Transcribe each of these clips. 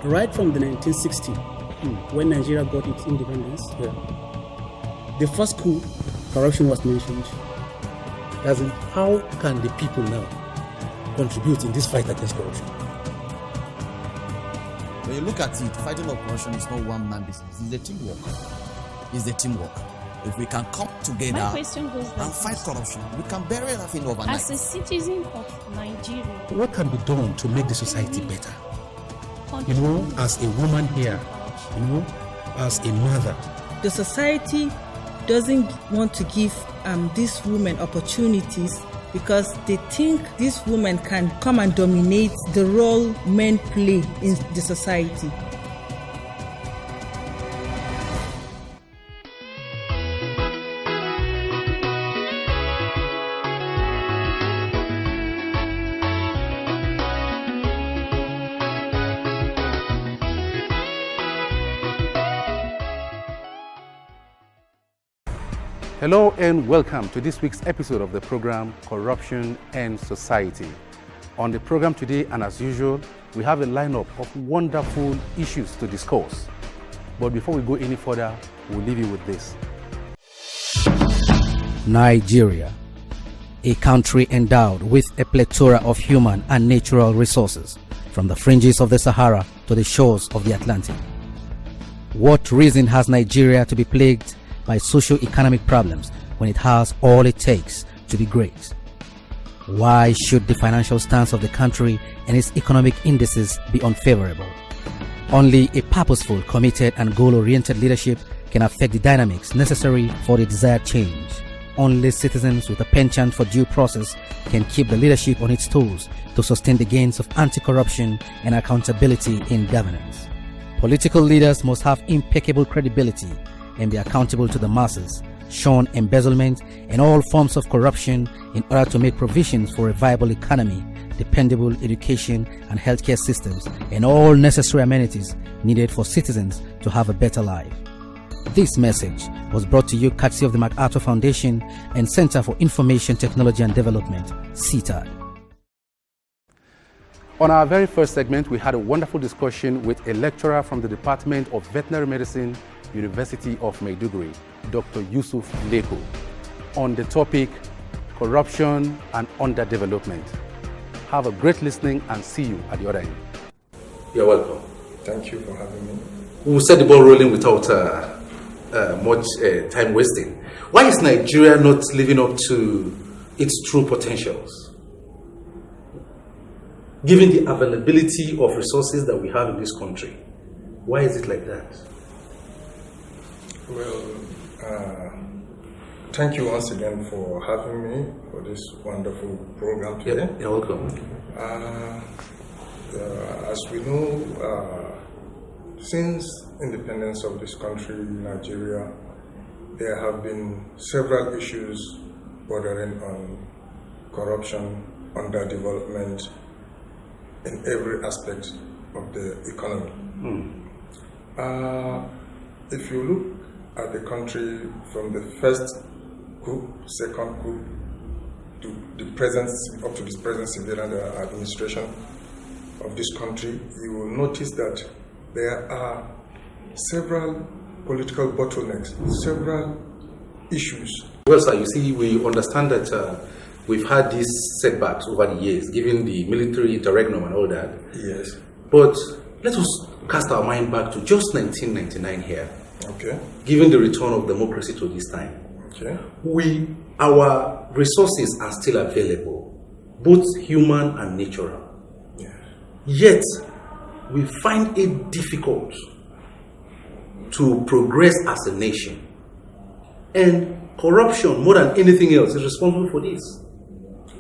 right from the 1960s, when Nigeria got its independence, the first coup, corruption was mentioned. As in, how can the people now contribute in this fight against corruption? When you look at it, fighting of corruption is not one man business. It's a teamwork. If we can come together and fight corruption, we can bury everything overnight. As a citizen of Nigeria, What can be done to make the society better? As a woman here, as a mother. The society doesn't want to give these women opportunities because they think these women can come and dominate the role men play in the society. Hello and welcome to this week's episode of the program Corruption and Society. On the program today, and as usual, we have a lineup of wonderful issues to discuss. But before we go any further, we'll leave you with this. Nigeria, a country endowed with a plethora of human and natural resources, from the fringes of the Sahara to the shores of the Atlantic. What reason has Nigeria to be plagued by socio-economic problems when it has all it takes to be great? Why should the financial stance of the country and its economic indices be unfavorable? Only a purposeful, committed and goal-oriented leadership can affect the dynamics necessary for the desired change. Only citizens with a penchant for due process can keep the leadership on its toes to sustain the gains of anti-corruption and accountability in governance. Political leaders must have impeccable credibility and be accountable to the masses, shun embezzlement and all forms of corruption in order to make provisions for a viable economy, dependable education and healthcare systems, and all necessary amenities needed for citizens to have a better life. This message was brought to you courtesy of the MacArthur Foundation and Center for Information Technology and Development, CTAD. On our very first segment, we had a wonderful discussion with a lecturer from the Department of Veterinary Medicine, University of Maiduguri, Dr. Yusuf Leko, on the topic corruption and underdevelopment. Have a great listening and see you at the other end. You're welcome. Thank you for having me. We'll set the ball rolling without much time wasting. Why is Nigeria not living up to its true potentials? Given the availability of resources that we have in this country, why is it like that? Well, thank you once again for having me for this wonderful program today. You're welcome. As we know, since independence of this country, Nigeria, there have been several issues bordering on corruption, underdevelopment in every aspect of the economy. If you look at the country from the first coup, second coup, to the present, up to this present civilian administration of this country, you will notice that there are several political bottlenecks, several issues. Well, sir, you see, we understand that we've had these setbacks over the years, given the military interregnum and all that. Yes. But let us cast our mind back to just 1999 here. Okay. Given the return of democracy to this time, Okay. our resources are still available, both human and natural. Yeah. Yet, we find it difficult to progress as a nation. And corruption, more than anything else, is responsible for this.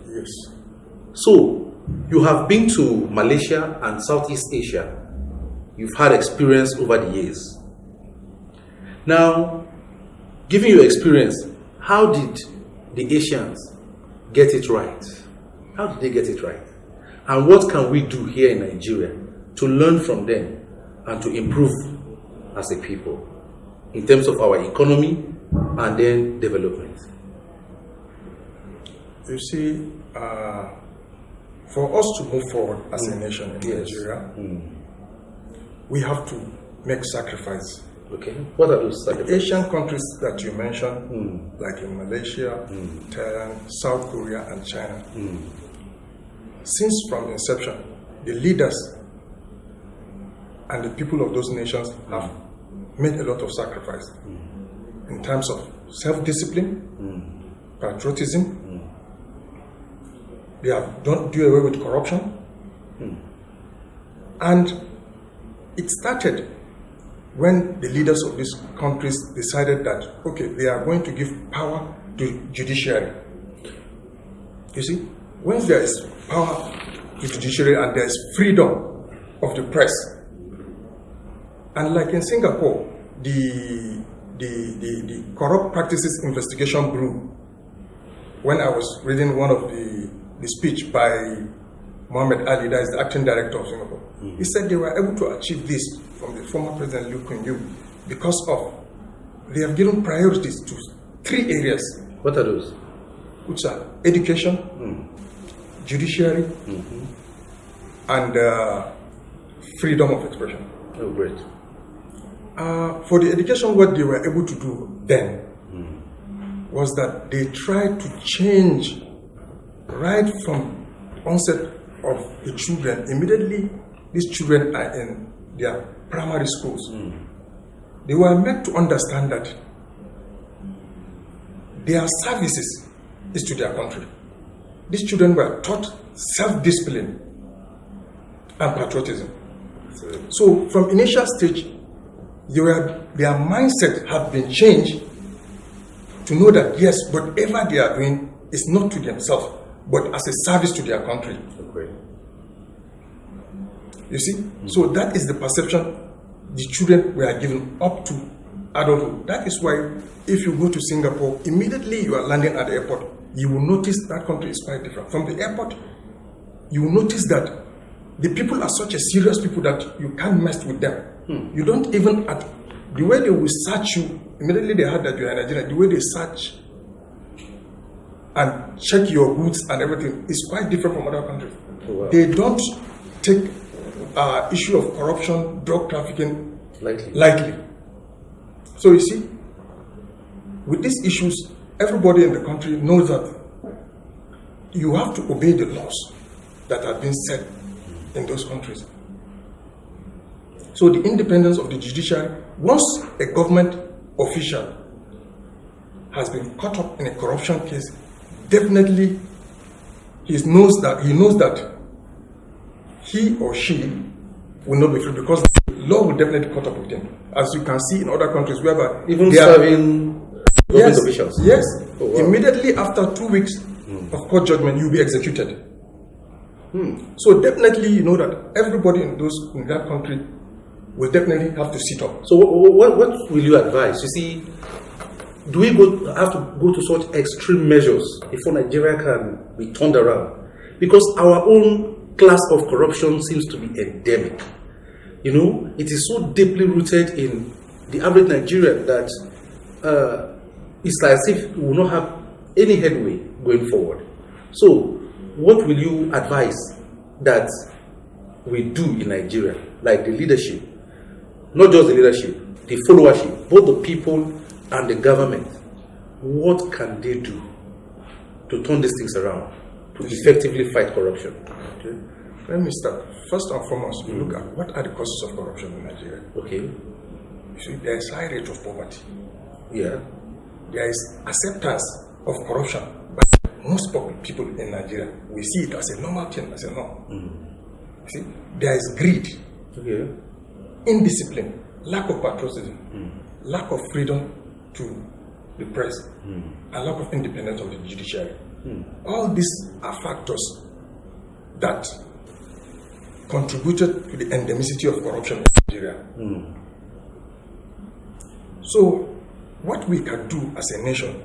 Yes. So, you have been to Malaysia and Southeast Asia. You've had experience over the years. Now, given your experience, how did the Asians get it right? How did they get it right? And what can we do here in Nigeria to learn from them and to improve as a people in terms of our economy and then development? You see, for us to move forward as a nation in Nigeria, we have to make sacrifices. Okay. What are those sacrifices? The Asian countries that you mentioned, like in Malaysia, Thailand, South Korea, and China, since from inception, the leaders and the people of those nations have made a lot of sacrifice in terms of self-discipline, patriotism. They have don't do away with corruption. And it started when the leaders of these countries decided that, okay, they are going to give power to judiciary. You see, when there is power to judiciary and there is freedom of the press, and like in Singapore, the Corrupt Practices Investigation Group, when I was reading one of the speech by Mohammed Ali, that is the acting director of Singapore, he said they were able to achieve this from the former President Lee Kuan Yew because of they have given priorities to 3 areas. What are those? Which are education, judiciary, and freedom of expression. Oh, great. For the education, what they were able to do then was that they tried to change right from onset of the children. Immediately, these children are in their primary schools. They were meant to understand that their services is to their country. These children were taught self-discipline and patriotism. So from initial stage, their mindset had been changed to know that yes, whatever they are doing is not to themselves, but as a service to their country. Okay. You see? So that is the perception the children were given up to adulthood. That is why if you go to Singapore, immediately you are landing at the airport, you will notice that country is quite different. From the airport, you will notice that the people are such a serious people that you can't mess with them. You don't even, the way they will search you, immediately they heard that you are Nigerian, the way they search and check your goods and everything is quite different from other countries. Oh, wow. They don't take issue of corruption, drug trafficking lightly. So you see, with these issues, everybody in the country knows that you have to obey the laws that have been set in those countries. So the independence of the judiciary, once a government official has been caught up in a corruption case, definitely he knows that he or she will not be free because the law will definitely caught up with him. As you can see in other countries, whereby even serving government officials. Yes. Oh, wow. Immediately after 2 weeks of court judgment, you'll be executed. So definitely, you know that everybody in that country will definitely have to sit up. So what will you advise? You see, do we have to go to such extreme measures before Nigeria can be turned around? Because our own class of corruption seems to be endemic. You know, it is so deeply rooted in the average Nigerian that it's like as if we will not have any headway going forward. So, what will you advise that we do in Nigeria, like the leadership, not just the leadership, the followership, both the people and the government? What can they do to turn these things around, to effectively fight corruption? Okay. Let me start. First and foremost, we look at what are the causes of corruption in Nigeria. Okay. You see, there is high rate of poverty. Yeah. There is acceptance of corruption by most people in Nigeria. We see it as a normal thing, as a norm. See, there is greed, indiscipline, lack of patriotism, lack of freedom to the press, and lack of independence of the judiciary. All these are factors that contributed to the endemicity of corruption in Nigeria. So, what we can do as a nation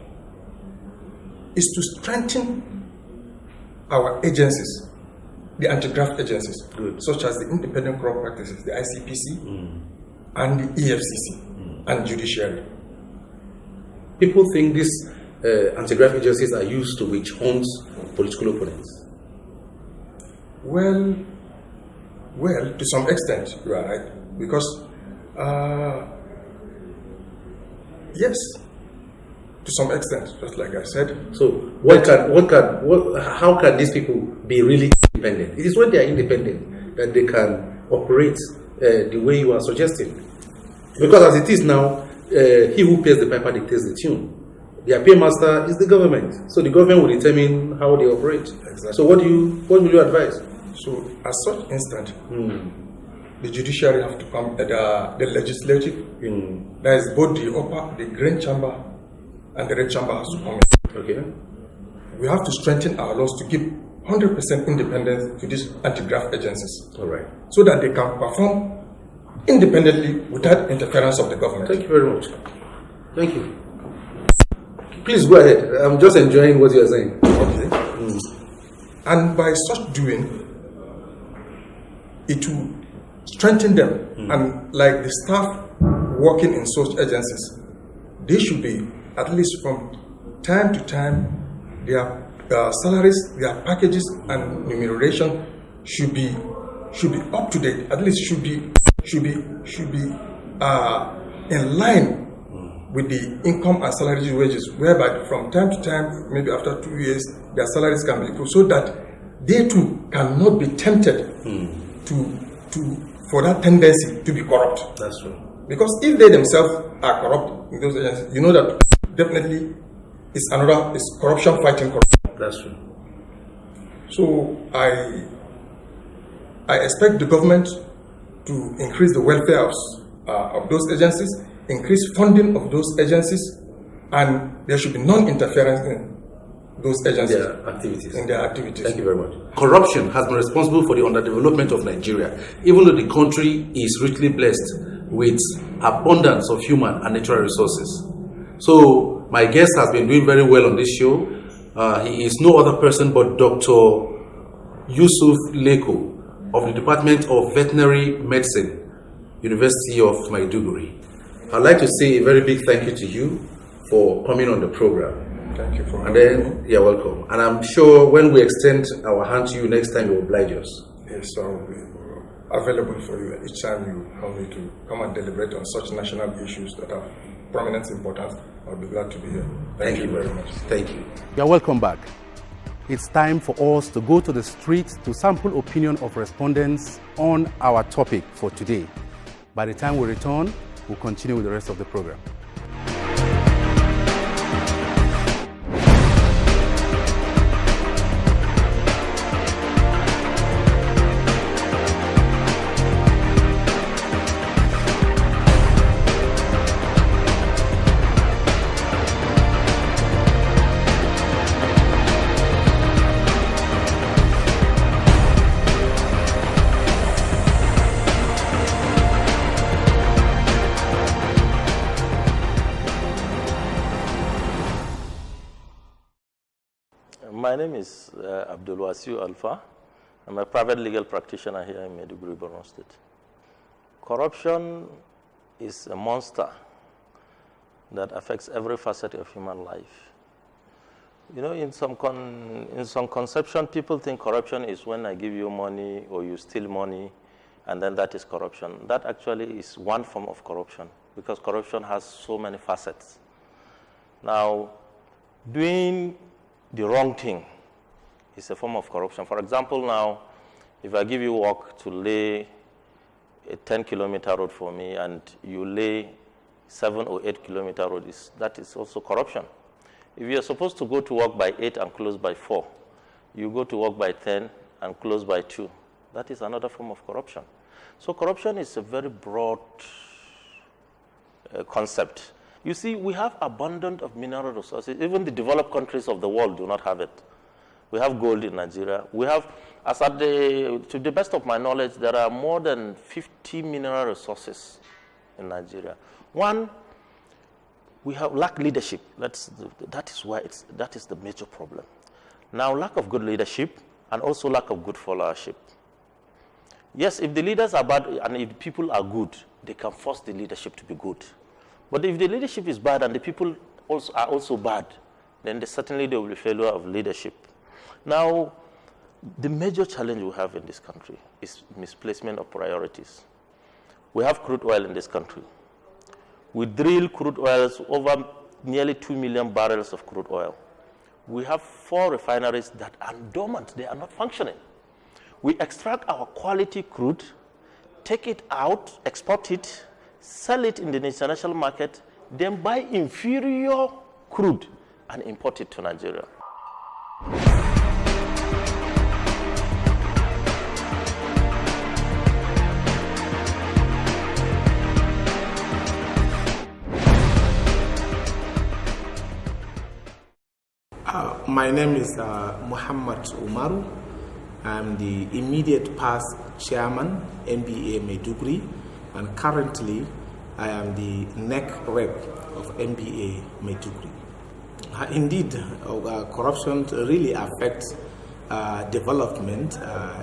is to strengthen our agencies, the anti-graft agencies, such as the Independent Corrupt Practices, the ICPC, and the EFCC, and judiciary. People think these anti-graft agencies are used to witch hunt political opponents. Well, Well, to some extent, you are right. Because, yes, to some extent, just like I said. So, how can these people be really independent? It is when they are independent that they can operate the way you are suggesting. Because as it is now, he who pays the piper dictates the tune. Their paymaster is the government. So the government will determine how they operate. Exactly. So what will you advise? So at such instant, the judiciary have to come, the legislative, there is both the green chamber and the red chamber has to come in. Okay. We have to strengthen our laws to give 100% independence to these anti-graft agencies. All right. So that they can perform independently without interference of the government. Thank you very much. Thank you. Please go ahead. I'm just enjoying what you are saying. Okay. And by such doing, it will strengthen them. And like the staff working in such agencies, they should be, at least from time to time, their salaries, their packages and remuneration should be up to date. At least should be in line with the income and salary wages, whereby from time to time, maybe after 2 years, their salaries can be improved, so that they too cannot be tempted for that tendency to be corrupt. That's true. Because if they themselves are corrupt in those agencies, you know that definitely it's corruption fighting corruption. That's true. So I expect the government to increase the welfare of those agencies, increase funding of those agencies, and there should be non-interference in those agencies. In their activities. Thank you very much. Corruption has been responsible for the underdevelopment of Nigeria, even though the country is richly blessed with abundance of human and natural resources. So my guest has been doing very well on this show. He is no other person but Dr. Yusuf Leko of the Department of Veterinary Medicine, University of Maiduguri. I'd like to say a very big thank you to you for coming on the program. Thank you for having me. You're welcome. And I'm sure when we extend our hand to you next time, you will oblige us. Yes, I will be available for you each time you help me to come and deliberate on such national issues that have prominent importance. I'll be glad to be here. Thank you very much. Thank you. You're welcome back. It's time for us to go to the streets to sample opinion of respondents on our topic for today. By the time we return, we'll continue with the rest of the program. My name is Abdulwasiu Alfa. I'm a private legal practitioner here in Maiduguri, Borno State. Corruption is a monster that affects every facet of human life. You know, in some conception, people think corruption is when I give you money or you steal money, and then that is corruption. That actually is one form of corruption, because corruption has so many facets. Now, doing the wrong thing is a form of corruption. For example, now, if I give you work to lay a 10-kilometer road for me and you lay 7 or 8-kilometer road, that is also corruption. If you're supposed to go to work by 8 and close by 4, you go to work by 10 and close by 2. That is another form of corruption. So corruption is a very broad concept. You see, we have abundance of mineral resources. Even the developed countries of the world do not have it. We have gold in Nigeria. We have, to the best of my knowledge, there are more than 50 mineral resources in Nigeria. One, we have lack leadership. That is the major problem. Now, lack of good leadership and also lack of good followership. Yes, if the leaders are bad and if the people are good, they can force the leadership to be good. But if the leadership is bad and the people are also bad, then certainly there will be failure of leadership. Now, The major challenge we have in this country is misplacement of priorities. We have crude oil in this country. We drill crude oils over nearly 2 million barrels of crude oil. We have 4 refineries that are dormant, they are not functioning. We extract our quality crude, take it out, export it, sell it in the international market, then buy inferior crude and import it to Nigeria. My name is Muhammad Umaru. I'm the immediate past chairman, MBA Maiduguri, and currently I am the NEC rep of MBA Maiduguri. Indeed, corruption really affects development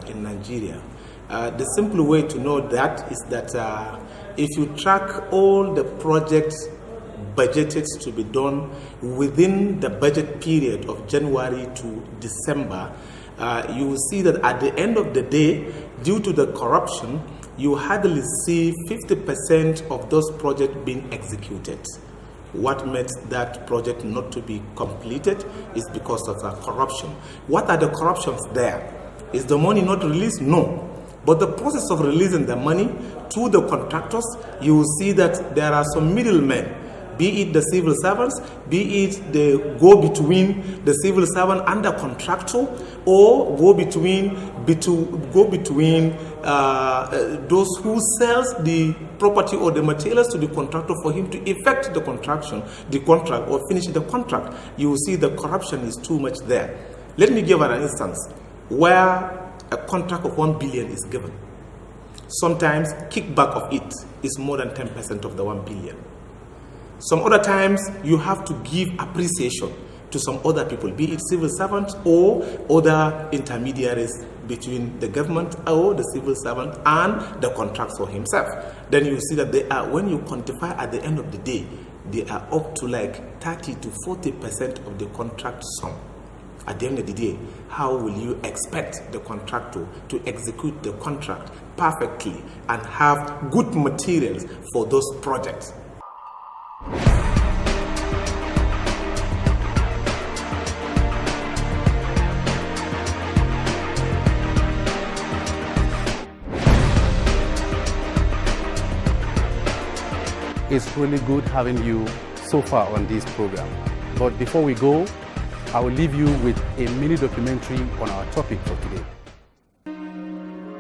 in Nigeria. The simple way to know that is that if you track all the projects budgeted to be done within the budget period of January to December, you will see that at the end of the day, due to the corruption, you hardly see 50% of those projects being executed. What made that project not to be completed is because of corruption. What are the corruptions there? Is the money not released? No. But the process of releasing the money to the contractors, you will see that there are some middlemen, be it the civil servants, be it the go-between the civil servant and the contractor, or go between those who sells the property or the materials to the contractor for him to effect the contract or finish the contract. You will see the corruption is too much there. Let me give an instance where a contract of 1 billion is given. Sometimes kickback of it is more than 10% of the 1 billion. Some other times you have to give appreciation to some other people, be it civil servants or other intermediaries between the government or the civil servant and the contractor himself. Then you see that they are, when you quantify at the end of the day, they are up to like 30 to 40% of the contract sum. At the end of the day, how will you expect the contractor to execute the contract perfectly and have good materials for those projects? It's really good having you so far on this program. But before we go, I will leave you with a mini documentary on our topic for today.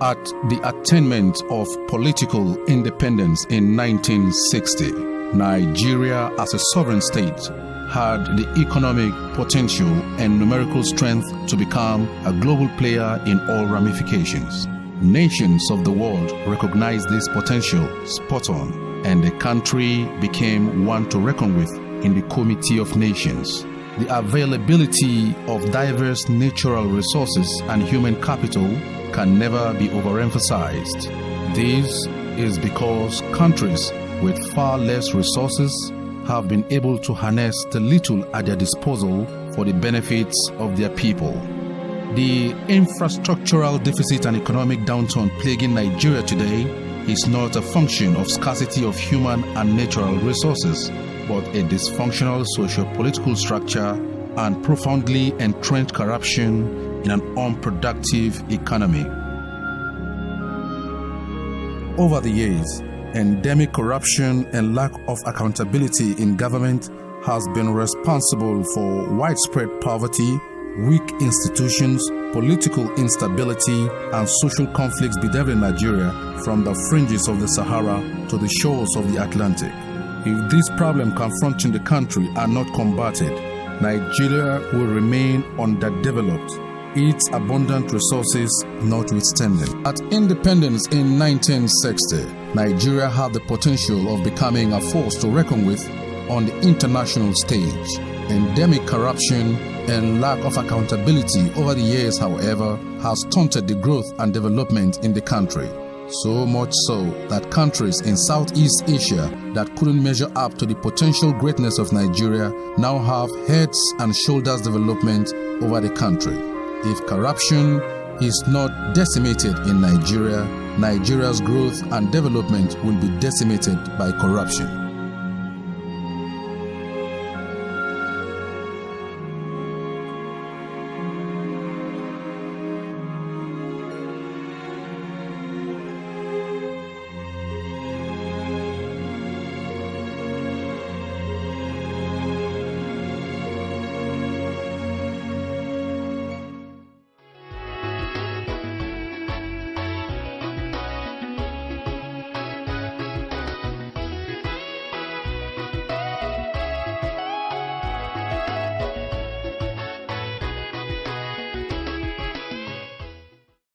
At the attainment of political independence in 1960, Nigeria as a sovereign state had the economic potential and numerical strength to become a global player in all ramifications. Nations of the world recognized this potential spot on, and the country became one to reckon with in the Committee of Nations. The availability of diverse natural resources and human capital can never be overemphasized. This is because countries with far less resources have been able to harness the little at their disposal for the benefits of their people. The infrastructural deficit and economic downturn plaguing Nigeria today is not a function of scarcity of human and natural resources, but a dysfunctional socio-political structure and profoundly entrenched corruption in an unproductive economy. Over the years, endemic corruption and lack of accountability in government has been responsible for widespread poverty, weak institutions, political instability, and social conflicts bedeviling Nigeria from the fringes of the Sahara to the shores of the Atlantic. If these problems confronting the country are not combated, Nigeria will remain underdeveloped, its abundant resources notwithstanding. At independence in 1960, Nigeria had the potential of becoming a force to reckon with on the international stage. Endemic corruption and lack of accountability over the years, however, has stunted the growth and development in the country. So much so that countries in Southeast Asia that couldn't measure up to the potential greatness of Nigeria now have heads and shoulders development over the country. If corruption is not decimated in Nigeria, Nigeria's growth and development will be decimated by corruption.